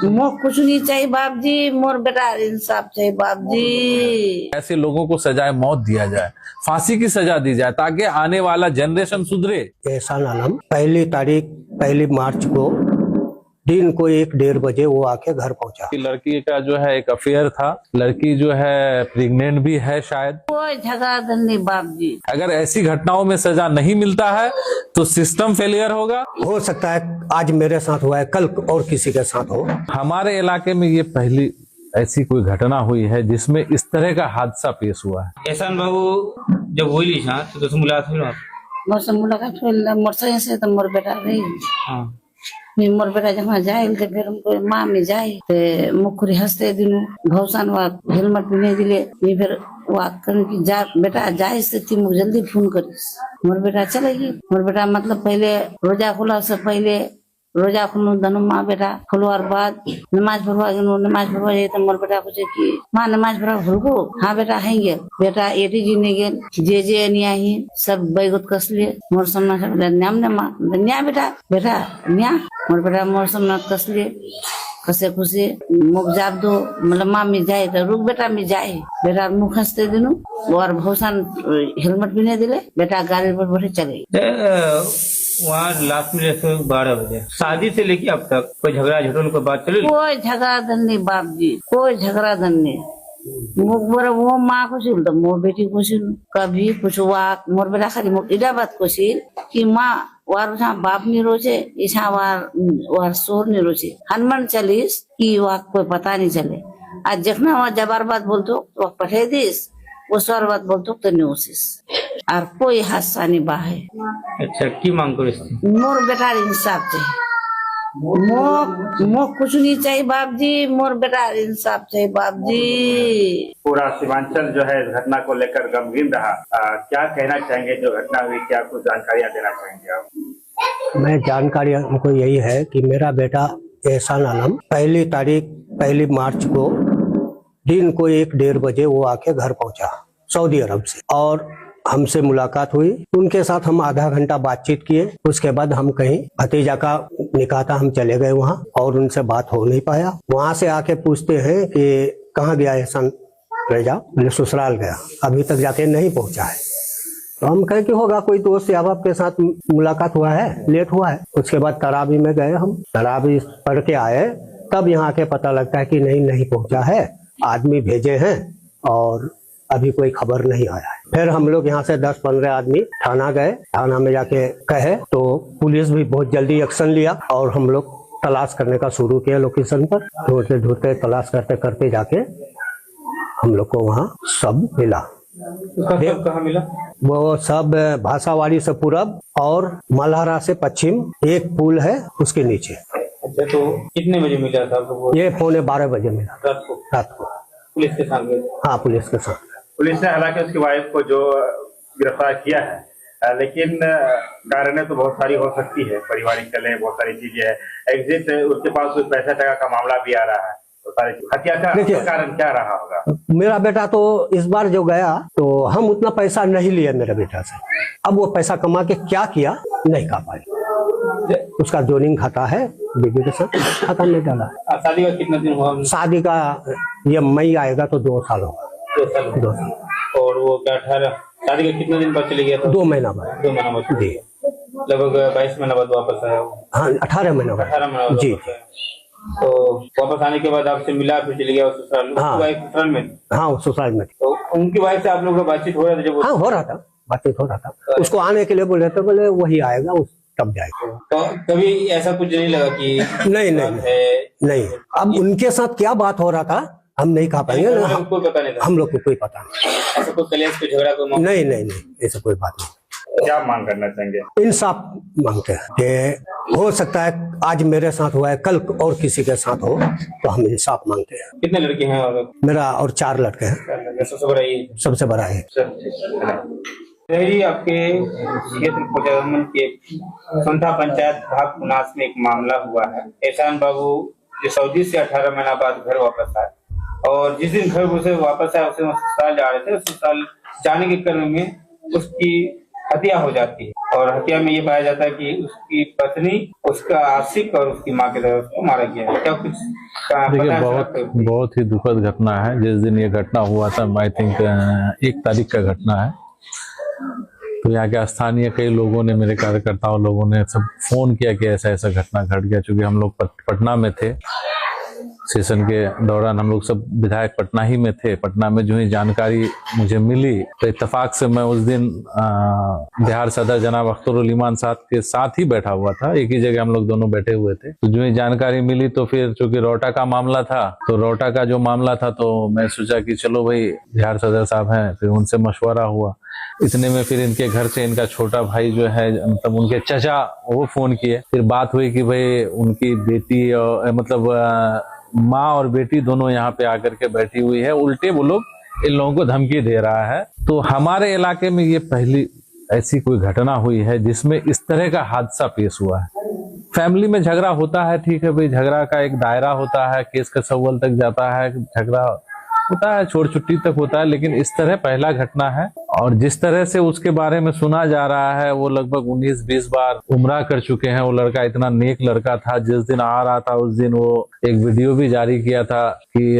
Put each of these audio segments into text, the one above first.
मोह कुछ नहीं चाहिए बाप जी, मोर बेटा इंसाफ चाहिए बाप जी। ऐसे लोगों को सजाए मौत दिया जाए, फांसी की सजा दी जाए ताकि आने वाला जनरेशन सुधरे। एहसान आलम 1 मार्च को दिन को 1-1:30 बजे वो आके घर पहुंचा। लड़की का जो है एक अफेयर था, लड़की जो है प्रेग्नेंट भी है शायद। कोई झगड़ा नहीं बाप जी। अगर ऐसी घटनाओं में सजा नहीं मिलता है तो सिस्टम फेलियर होगा। हो सकता है आज मेरे साथ हुआ है, कल और किसी के साथ हो। हमारे इलाके में ये पहली ऐसी कोई घटना हुई है जिसमें इस तरह का हादसा पेश हुआ है। एहसान बाबू जब हुई तो मुलाकात हुई मोर मुलाकात मोर से तो मोर बेटा रही। हाँ मोर बेटा जहाँ जाए तो फिर हमको माँ में जाए ते मुखरी हंसते दिनों भौसान वा हेलमेट पिने दिले फिर वाक की जा बेटा जाए से ती मुझे जल्दी फोन करिस। मोर बेटा चलेगी। मोर बेटा मतलब पहले रोजा खुला से पहले रोजा खुलू दनु माँ बेटा खुलवार बाद नमाज पढ़वा नमाज पढ़वा जाए तो मोर बेटा पूछे कि माँ नमाज पढ़वा भूल को। हाँ बेटा है गेल बेटा एटी जी ने गेल जे निया ही सब बैगुत कसलिए मोर सामना सब न्याम ने माँ न्या बेटा बेटा न्या मोर बेटा मोर सामना कसलिए कसे खुशी मुख जाप दो मतलब माँ में जाए तो रुक बेटा में जाए बेटा मुख हंसते दिनू और भौसान हेलमेट भी नहीं दिले बेटा गाड़ी पर बैठे चले। वहाँ लास्ट में जैसे 12 बजे शादी से लेके अब तक कोई झगड़ा झटोल को बात चली? कोई झगड़ा नहीं बाप जी, कोई झगड़ा नहीं। वो माँ को सिल तो मोर बेटी को सिल कभी कुछ वाक मोर बेटा खाली मोर इडा बात को सिल कि माँ वार बाप नहीं रोचे ईसा वार शोर नहीं रोचे हनुमान चलीस कि वाक कोई पता नहीं चले। आज जखना वहाँ जबार बात बोलतो तो पठे दिस वो स्वर बात बोलतो तो न्यूसिस और कोई हादसा नहीं बाहे। अच्छा की मांग करो? मोर बेटा इंसाफ चाहिए। मोह कुछ नहीं चाहिए बाप जी, मोर बेटा इंसाफ चाहिए बाप जी। पूरा सीमांचल जो है इस घटना को लेकर गमगीन रहा। क्या कहना चाहेंगे जो घटना हुई, क्या कुछ जानकारियां देना चाहेंगे आप? मैं जानकारी हमको यही है कि मेरा बेटा एहसान आलम 1 मार्च को दिन को 1-1:30 बजे वो आके घर पहुंचा सऊदी अरब से और हमसे मुलाकात हुई। उनके साथ हम आधा घंटा बातचीत किए। उसके बाद हम कहीं भतीजा का निकाह था, हम चले गए वहाँ और उनसे बात हो नहीं पाया। वहाँ से आके पूछते हैं कि कहाँ गया एहसान रेजा? मैंने ससुराल गया, अभी तक जाके नहीं पहुँचा है। तो हम कहे कि होगा कोई दोस्त या बाप के साथ मुलाकात हुआ है, लेट हुआ है। उसके बाद तरावी में गए, हम तरावी पढ़ के आए तब यहाँ के पता लगता है कि नहीं पहुँचा है, आदमी भेजे हैं और अभी कोई खबर नहीं आया है। फिर हम लोग यहाँ से 10-15 आदमी थाना गए, थाना में जाके कहे तो पुलिस भी बहुत जल्दी एक्शन लिया और हम लोग तलाश करने का शुरू किया लोकेशन पर। ढूंढते ढूंढते तलाश करते करते जाके हम लोग को वहाँ सब मिला। कहाँ मिला? वो सब भाषावाड़ी से पूरब और मल्हारा से पश्चिम एक पुल है उसके नीचे। अच्छा तो कितने बजे मिला था आपको? ये 11:15 बजे मिला रात को। पुलिस के साथ? हाँ पुलिस के साथ। पुलिस ने हालांकि उसकी वाइफ को जो गिरफ्तार किया है, लेकिन कारण तो बहुत सारी हो सकती है, पारिवारिक कलह बहुत सारी चीजें है। एग्जिट उसके पास कोई पैसा टका का मामला भी आ रहा है, तो सारी हत्या का कारण क्या रहा होगा? मेरा बेटा तो इस बार जो गया तो हम उतना पैसा नहीं लिए मेरे बेटा से। अब वो पैसा कमा के क्या किया नहीं कहा पाए। उसका जोनिंग खाता है बीबी के साथ, खाता नहीं डाला। शादी का कितना दिन हुआ? शादी का ये मई आएगा तो 2 साल होगा। 2 साल। और वो क्या 18 शादी का कितना दिन बाद चले गया था? 2 महीना बाद। 2 महीना बाद जी, लगभग 22 महीना बाद वापस आया। हाँ 18 महीना बाद। 18 महीना जी। तो वापस आने के बाद आपसे मिला फिर चले गया ससुराल? हाँ ससुराल में। हाँ ससुराल में। तो उनकी वाइफ से आप लोगों का बातचीत हो रहा था जब? हाँ हो रहा था, बातचीत हो रहा था। उसको आने के लिए बोले तो बोले वही आएगा तब जाएगा। तो कभी ऐसा कुछ नहीं लगा कि नहीं। अब उनके साथ क्या बात हो रहा था हम नहीं कहा पाएंगे। हमको पता नहीं था, हम लोग को कोई पता नहीं। ऐसा कोई कलेश कोई झगड़ा कोई नहीं ऐसा कोई बात नहीं। क्या मांग करना चाहेंगे? इंसाफ मांगते हैं कि हो सकता है आज मेरे साथ हुआ है, कल और किसी के साथ हो, तो हम इंसाफ मांगते हैं। कितने लड़के हैं? मेरा और 4 लड़के हैं। सबसे बड़ा है। आपके क्षेत्र के संथा पंचायत भाग पुनास में एक मामला हुआ है। एहसान बाबू जो सऊदी से 18 महीना बाद घर वापस आए और जिस दिन घर से वापस आए उसे ससुराल जा रहे थे। ससुराल जाने के क्रम में उसकी हत्या हो जाती है और हत्या में ये पाया जाता है कि उसकी पत्नी, उसका आशिक और उसकी माँ की तरफ उसको मारा गया है। क्या कुछ देखिए बहुत ही दुखद घटना है। जिस दिन ये घटना हुआ था, आई थिंक 1 तारीख का घटना है, तो यहाँ के स्थानीय कई लोगों ने, मेरे कार्यकर्ताओं लोगों ने सब फोन किया कि ऐसा ऐसा घटना घट गया। चूंकि हम लोग पटना में थे, सेशन के दौरान हम लोग सब विधायक पटना ही में थे। पटना में जो ही जानकारी मुझे मिली तो इत्तेफाक से मैं उस दिन बिहार सदर जनाब अख्तरुल ईमान साहब के साथ ही बैठा हुआ था, एक ही जगह हम लोग दोनों बैठे हुए थे। तो जो ही जानकारी मिली तो फिर चूंकि रोहटा का मामला था, तो रोहटा का जो मामला था तो मैं सोचा कि चलो भाई बिहार सदर साहब हैं, फिर उनसे मशवरा हुआ। इतने में फिर इनके घर से इनका छोटा भाई जो है, मतलब उनके चचा, वो फोन किए। फिर बात हुई कि भाई उनकी बेटी मतलब माँ और बेटी दोनों यहाँ पे आकर के बैठी हुई है, उल्टे वो लोग इन लोगों को धमकी दे रहा है। तो हमारे इलाके में ये पहली ऐसी कोई घटना हुई है जिसमें इस तरह का हादसा पेश हुआ है। फैमिली में झगड़ा होता है, ठीक है भाई, झगड़ा का एक दायरा होता है, केस का सवाल तक जाता है, झगड़ा होता है, छोड़ छुट्टी तक होता है, लेकिन इस तरह पहला घटना है। और जिस तरह से उसके बारे में सुना जा रहा है, वो लगभग 19-20 बार उम्रा कर चुके हैं। वो लड़का इतना नेक लड़का था, जिस दिन आ रहा था उस दिन वो एक वीडियो भी जारी किया था कि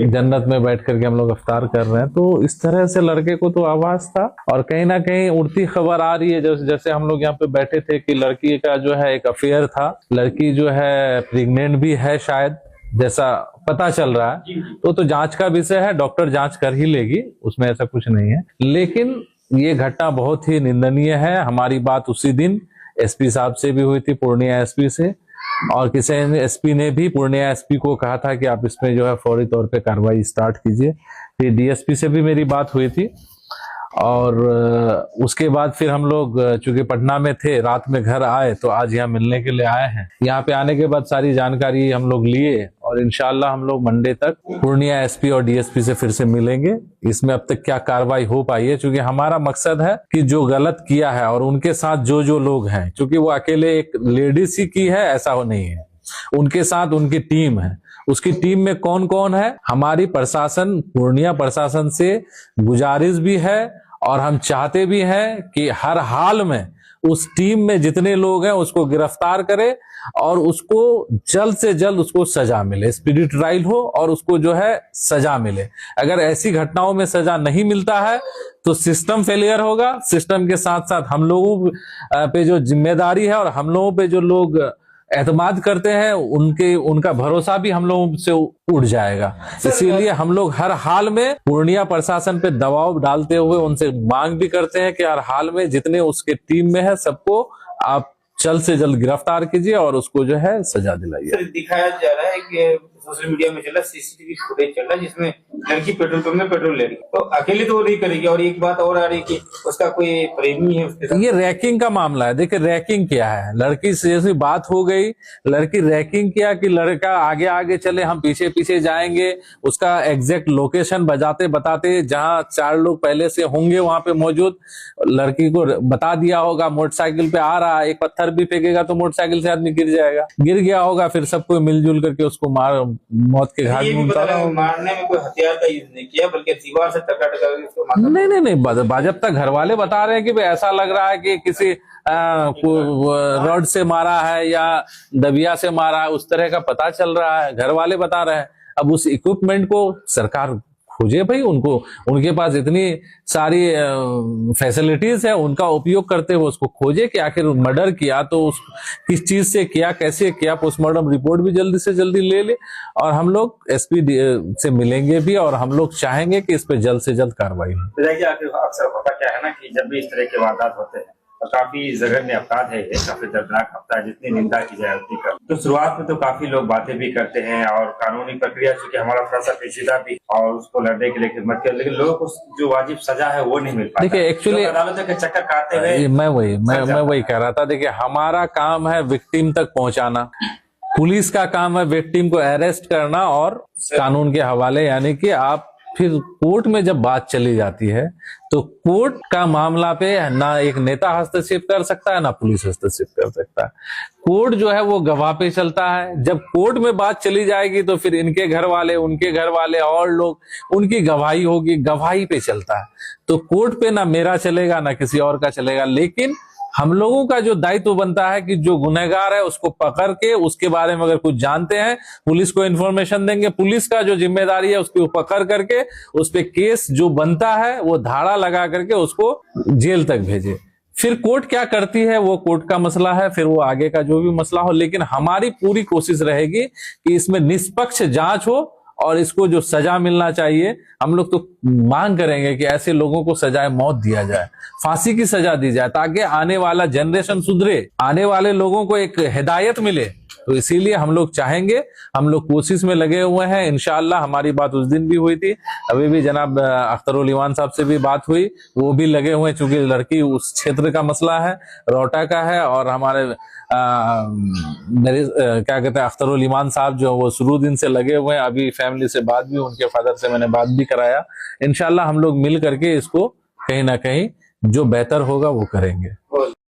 जन्नत में बैठ करके हम लोग इफ्तार कर रहे हैं। तो इस तरह से लड़के को तो आवाज था। और कहीं ना कहीं उड़ती खबर आ रही है, जैसे हम लोग यहाँ पे बैठे थे, कि लड़की का जो है एक अफेयर था, लड़की जो है प्रेग्नेंट भी है शायद, जैसा पता चल रहा है। तो जांच का विषय है, डॉक्टर जांच कर ही लेगी, उसमें ऐसा कुछ नहीं है। लेकिन ये घटना बहुत ही निंदनीय है। हमारी बात उसी दिन एसपी साहब से भी हुई थी, पूर्णिया एसपी से, और किसी एसपी ने भी पूर्णिया एसपी को कहा था कि आप इसमें जो है फौरी तौर पे कार्रवाई स्टार्ट कीजिए। फिर डीएसपी से भी मेरी बात हुई थी। और उसके बाद फिर हम लोग चूंकि पटना में थे, रात में घर आए, तो आज यहाँ मिलने के लिए आए हैं। यहाँ पे आने के बाद सारी जानकारी हम लोग लिए और इंशाल्लाह हम लोग मंडे तक पूर्णिया एसपी और डीएसपी से फिर से मिलेंगे। इसमें अब तक क्या कार्रवाई हो पाई है, क्योंकि हमारा मकसद है कि जो गलत किया है और उनके साथ जो लोग हैं, क्योंकि वो अकेले एक लेडीज ही की है ऐसा हो नहीं है, उनके साथ उनकी टीम है। उसकी टीम में कौन कौन है, हमारी प्रशासन, पूर्णिया प्रशासन से गुजारिश भी है और हम चाहते भी हैं कि हर हाल में उस टीम में जितने लोग हैं उसको गिरफ्तार करे और उसको जल्द से जल्द उसको सजा मिले, स्पीडी ट्रायल हो और उसको जो है सजा मिले। अगर ऐसी घटनाओं में सजा नहीं मिलता है तो सिस्टम फेलियर होगा। सिस्टम के साथ साथ हम लोगों पे जो जिम्मेदारी है और हम लोगों पे जो लोग एतमाद करते हैं, उनका भरोसा भी हम लोगों से उड़ जाएगा। इसीलिए हम लोग हर हाल में पूर्णिया प्रशासन पे दबाव डालते हुए उनसे मांग भी करते हैं कि हर हाल में जितने उसके टीम में है सबको आप जल्द से जल्द गिरफ्तार कीजिए और उसको जो है सजा दिलाइए। दिखाया जा रहा है कि सोशल मीडिया में चला सीसीटीवी फुटेज चल रहा है जिसमें लड़की पेट्रोल पंप में पेट्रोल ले रही, तो अकेले तो वो नहीं करेगी। और एक बात और आ रही कि उसका कोई प्रेमी है उसके साथ। ये रैकिंग का मामला है। देखिए रैकिंग क्या है, लड़की से जैसी बात हो गई, लड़की रैकिंग किया कि लड़का आगे आगे चले, हम पीछे पीछे जाएंगे, उसका एग्जैक्ट लोकेशन बताते जहां 4 लोग पहले से होंगे वहां पे मौजूद, लड़की को बता दिया होगा मोटरसाइकिल पे आ रहा है, एक पत्थर भी फेंकेगा तो मोटरसाइकिल से आदमी गिर जाएगा, गिर गया होगा, फिर सबको मिलजुल करके उसको मौत के घाट में उतारा। मारने में कोई हथियार का यूज नहीं किया, बल्कि दीवार से टका उसको मारा। नहीं, बाजब घर वाले बता रहे हैं कि भाई ऐसा लग रहा है कि किसी रॉड से मारा है या दबिया से मारा है, उस तरह का पता चल रहा है, घर वाले बता रहे हैं। अब उस इक्विपमेंट को सरकार खोजे भाई, उनके पास इतनी सारी फैसिलिटीज है, उनका उपयोग करते हुए उसको खोजे कि आखिर मर्डर किया तो किस चीज से किया, कैसे किया, पोस्टमार्टम रिपोर्ट भी जल्दी से जल्दी ले और हम लोग एसपी से मिलेंगे भी और हम लोग चाहेंगे कि इस पे जल्द से जल्द कार्रवाई हो। देखिए अक्सर होता क्या है ना कि जब भी इस तरह के वारदात होते हैं और काफी जघन्य अपराध है, ये काफी दर्दनाक अपराध है, जितनी निंदा की जाए उतनी कम। तो शुरुआत में तो काफी लोग बातें भी करते हैं और कानूनी प्रक्रिया चूंकि हमारा थोड़ा सा पेचीदा भी और उसको लड़ने के लिए खिदमत किया, लेकिन लोगों को जो वाजिब सजा है वो नहीं मिल पाता। देखिए एक्चुअली अदालतों के चक्कर काटते हुए मैं वही कह रहा था। देखिए हमारा काम है विक्टिम तक पहुंचाना, पुलिस का काम है विक्टिम को अरेस्ट करना और कानून के हवाले, यानी कि आप फिर कोर्ट में जब बात चली जाती है तो कोर्ट का मामला पे ना एक नेता हस्तक्षेप कर सकता है ना पुलिस हस्तक्षेप कर सकता है। कोर्ट जो है वो गवाह पे चलता है। जब कोर्ट में बात चली जाएगी तो फिर इनके घर वाले, उनके घर वाले और लोग, उनकी गवाही होगी, गवाही पे चलता है। तो कोर्ट पे ना मेरा चलेगा ना किसी और का चलेगा, लेकिन हम लोगों का जो दायित्व बनता है कि जो गुनहगार है उसको पकड़ के उसके बारे में अगर कुछ जानते हैं पुलिस को इन्फॉर्मेशन देंगे। पुलिस का जो जिम्मेदारी है उसको पकड़ करके उस पे केस जो बनता है वो धारा लगा करके उसको जेल तक भेजे। फिर कोर्ट क्या करती है वो कोर्ट का मसला है, फिर वो आगे का जो भी मसला हो, लेकिन हमारी पूरी कोशिश रहेगी कि इसमें निष्पक्ष जांच हो और इसको जो सजा मिलना चाहिए, हम लोग तो मांग करेंगे कि ऐसे लोगों को सजाए मौत दिया जाए, फांसी की सजा दी जाए, ताकि आने वाला जनरेशन सुधरे, आने वाले लोगों को एक हिदायत मिले। तो इसीलिए हम लोग चाहेंगे, हम लोग कोशिश में लगे हुए हैं। इंशाअल्लाह हमारी बात उस दिन भी हुई थी, अभी भी जनाब अख्तरुल ईमान साहब से भी बात हुई, वो भी लगे हुए हैं, चूंकि लड़की उस क्षेत्र का मसला है, रोहटा का है, और हमारे क्या कहते हैं अख्तरुल ईमान साहब जो वो शुरू दिन से लगे हुए हैं। अभी फैमिली से बात भी, उनके फादर से मैंने बात भी कराया। इंशाअल्लाह हम लोग मिल करके इसको कहीं ना कहीं जो बेहतर होगा वो करेंगे।